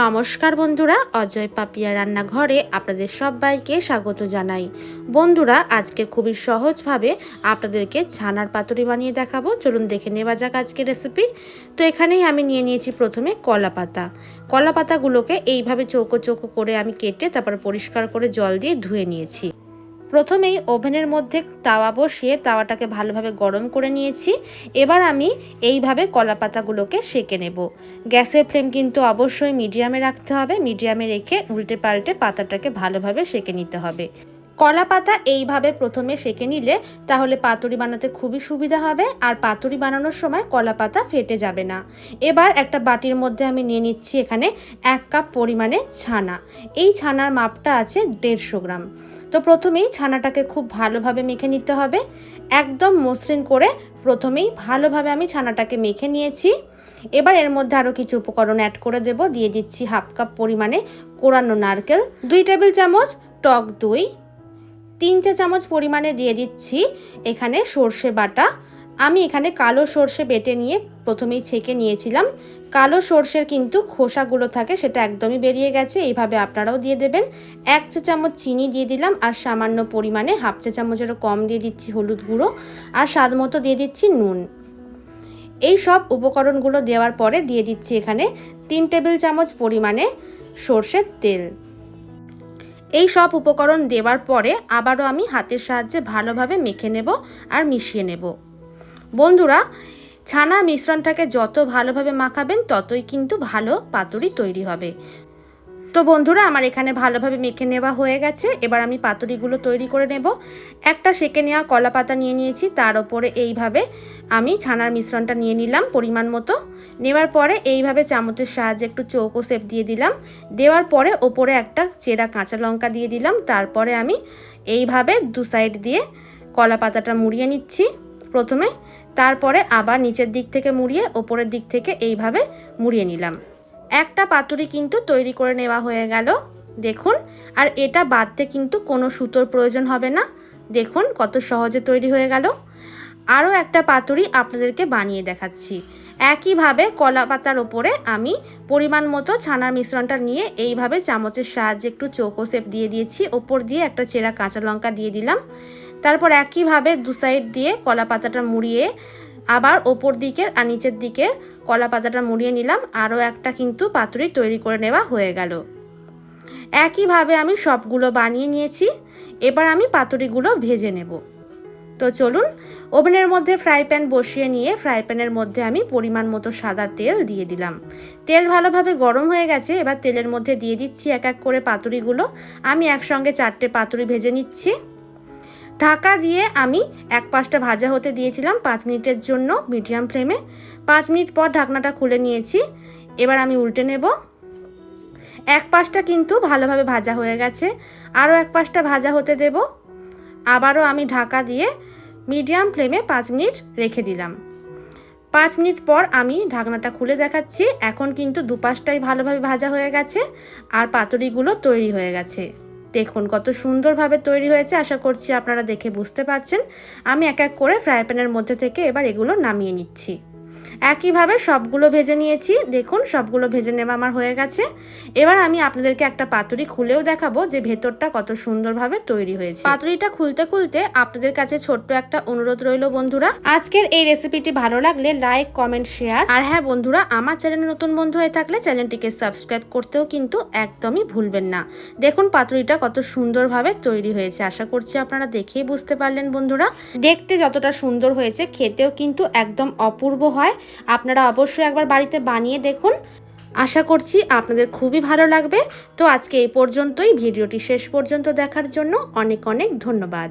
নমস্কার বন্ধুরা, অজয় পাপিয়া রান্নাঘরে আপনাদের সবাইকে স্বাগত জানাই। বন্ধুরা, আজকে খুবই সহজভাবে আপনাদেরকে ছানার পাতুরি বানিয়ে দেখাবো। চলুন দেখে নেওয়া যাক আজকের রেসিপি। তো এখানেই আমি নিয়ে নিয়েছি প্রথমে কলা পাতা। কলা পাতাগুলোকে এইভাবে চৌকো চৌকো করে আমি কেটে তারপর পরিষ্কার করে জল দিয়ে ধুয়ে নিয়েছি। প্রথমেই ওভেনের মধ্যে তাওয়া বসিয়ে তাওয়াটাকে ভালোভাবে গরম করে নিয়েছি। এবার আমি এইভাবে কলা পাতাগুলোকে সেঁকে নেব। গ্যাসের ফ্লেম কিন্তু অবশ্যই মিডিয়ামে রাখতে হবে। মিডিয়ামে রেখে উল্টে পাল্টে পাতাটাকে ভালোভাবে সেঁকে নিতে হবে। কলা পাতা এইভাবে প্রথমে সেঁকে নিলে তাহলে পাতুরি বানাতে খুবই সুবিধা হবে, আর পাতুরি বানানোর সময় কলা পাতা ফেটে যাবে না। এবার একটা বাটির মধ্যে আমি নিয়ে নিচ্ছি এখানে 1 কাপ পরিমাণে ছানা। এই ছানার মাপটা আছে 150 গ্রাম। তো প্রথমেই ছানাটাকে খুব ভালোভাবে মেখে নিতে হবে। একদম মসৃণ করে প্রথমেই ভালোভাবে আমি ছানাটাকে মেখে নিয়েছি। এবার এর মধ্যে আরও কিছু উপকরণ অ্যাড করে দেব। দিয়ে দিচ্ছি 1/2 কাপ পরিমাণে কোরানো নারকেল, 2 টেবিল চামচ টক দই, 3 চা চামচ পরিমাণে দিয়ে দিচ্ছি এখানে সর্ষে বাটা। আমি এখানে কালো সর্ষে বেটে নিয়ে প্রথমেই ছেঁকে নিয়েছিলাম। কালো সর্ষের কিন্তু খোসাগুলো থাকে, সেটা একদমই বেরিয়ে গেছে। এইভাবে আপনারাও দিয়ে দেবেন। 1 চা চামচ চিনি দিয়ে দিলাম, আর সামান্য পরিমাণে 1/2 চা চামচেরও কম দিয়ে দিচ্ছি হলুদ গুঁড়ো, আর স্বাদ মতো দিয়ে দিচ্ছি নুন। এই সব উপকরণগুলো দেওয়ার পরে দিয়ে দিচ্ছি এখানে 3 টেবিল চামচ পরিমাণে সর্ষের তেল। এই সব উপকরণ দেওয়ার পরে আবারও আমি হাতের সাহায্যে ভালোভাবে মেখে নেব আর মিশিয়ে নেব। বন্ধুরা, ছানা মিশ্রণটাকে যত ভালোভাবে মাখাবেন ততই কিন্তু ভালো পাতুরি তৈরি হবে। তো বন্ধুরা, আমার এখানে ভালোভাবে মেখে নেওয়া হয়ে গেছে। এবার আমি পাতুরিগুলো তৈরি করে নেব। একটা সেঁকে নেওয়া কলা পাতা নিয়ে নিয়েছি, তার উপরে এইভাবে আমি ছানার মিশ্রণটা নিয়ে নিলাম পরিমাণ মতো। নেওয়ার পরে এইভাবে চামচের সাহায্যে একটু চৌকো শেপ দিয়ে দিলাম। দেওয়ার পরে ওপরে একটা চেরা কাঁচা লঙ্কা দিয়ে দিলাম। তারপরে আমি এইভাবে দু সাইড দিয়ে কলা পাতাটা মুড়িয়ে নিচ্ছি প্রথমে, তারপরে আবার নিচের দিক থেকে মুড়িয়ে ওপরের দিক থেকে এইভাবে মুড়িয়ে নিলাম। একটা পাতুরি কিন্তু তৈরি করে নেওয়া হয়ে গেল দেখুন। আর এটা বাঁধতে কিন্তু কোনো সুতোর প্রয়োজন হবে না। দেখুন কত সহজে তৈরি হয়ে গেল। আরও একটা পাতুরি আপনাদেরকে বানিয়ে দেখাচ্ছি। একইভাবে কলা পাতার ওপরে আমি পরিমাণ মতো ছানার মিশ্রণটা নিয়ে এইভাবে চামচের সাহায্যে একটু চৌকো শেপ দিয়ে দিয়েছি। ওপর দিয়ে একটা চেরা কাঁচা লঙ্কা দিয়ে দিলাম। তারপর একইভাবে দু সাইড দিয়ে কলা পাতাটা মুড়িয়ে আবার ওপর দিকের আর নিচের দিকের কলা পাতাটা মুড়িয়ে নিলাম। আরও একটা কিন্তু পাতুরি তৈরি করে নেওয়া হয়ে গেল। একইভাবে আমি সবগুলো বানিয়ে নিয়েছি। এবার আমি পাতুরিগুলো ভেজে নেব। তো চলুন, ওভেনের মধ্যে ফ্রাই প্যান বসিয়ে নিয়ে ফ্রাই প্যানের মধ্যে আমি পরিমাণ মতো সাদা তেল দিয়ে দিলাম। তেল ভালোভাবে গরম হয়ে গেছে। এবার তেলের মধ্যে দিয়ে দিচ্ছি এক এক করে পাতুরিগুলো। আমি একসঙ্গে 4টে পাতুরি ভেজে নিচ্ছি। ঢাকা দিয়ে আমি এক পাশটা ভাজা হতে দিয়েছিলাম 5 মিনিটের জন্য মিডিয়াম ফ্লেমে। 5 মিনিট পর ঢাকনাটা খুলে নিয়েছি। এবার আমি উল্টে নেব। এক পাশটা কিন্তু ভালোভাবে ভাজা হয়ে গেছে, আরও এক পাশটা ভাজা হতে দেব। আবারও আমি ঢাকা দিয়ে মিডিয়াম ফ্লেমে 5 মিনিট রেখে দিলাম। 5 মিনিট পর আমি ঢাকনাটা খুলে দেখাচ্ছি। এখন কিন্তু দুপাশটাই ভালোভাবে ভাজা হয়ে গেছে আর পাতুরিগুলো তৈরি হয়ে গেছে। দেখুন কত সুন্দরভাবে তৈরি হয়েছে। আশা করছি আপনারা দেখে বুঝতে পারছেন। আমি এক এক করে ফ্রাই প্যানের মধ্যে থেকে এবার এগুলো নামিয়ে নিচ্ছি। একইভাবে সবগুলো ভেজে নিয়েছি। দেখুন সবগুলো ভেজে নেওয়া আমার হয়ে গেছে। এবার আমি আপনাদেরকে একটা পাতুরি খুলেও দেখাবো যে ভেতরটা কত সুন্দরভাবে তৈরি হয়েছে। পাতুরিটা খুলতে খুলতে আপনাদের কাছে ছোট্ট একটা অনুরোধ রইল বন্ধুরা, আজকের এই রেসিপিটি ভালো লাগলে লাইক, কমেন্ট, শেয়ার, আর হ্যাঁ বন্ধুরা, আমার চ্যানেলে নতুন বন্ধু হয়ে থাকলে চ্যানেলটিকে সাবস্ক্রাইব করতেও কিন্তু একদমই ভুলবেন না। দেখুন পাতুরিটা কত সুন্দরভাবে তৈরি হয়েছে। আশা করছি আপনারা দেখেই বুঝতে পারলেন বন্ধুরা। দেখতে যতটা সুন্দর হয়েছে খেতেও কিন্তু একদম অপূর্ব হয়। আপনারা অবশ্যই একবার বাড়িতে বানিয়ে দেখুন। আশা করছি আপনাদের খুবই ভালো লাগবে। তো আজকে এই পর্যন্তই। ভিডিওটি শেষ পর্যন্ত দেখার জন্য অনেক অনেক ধন্যবাদ।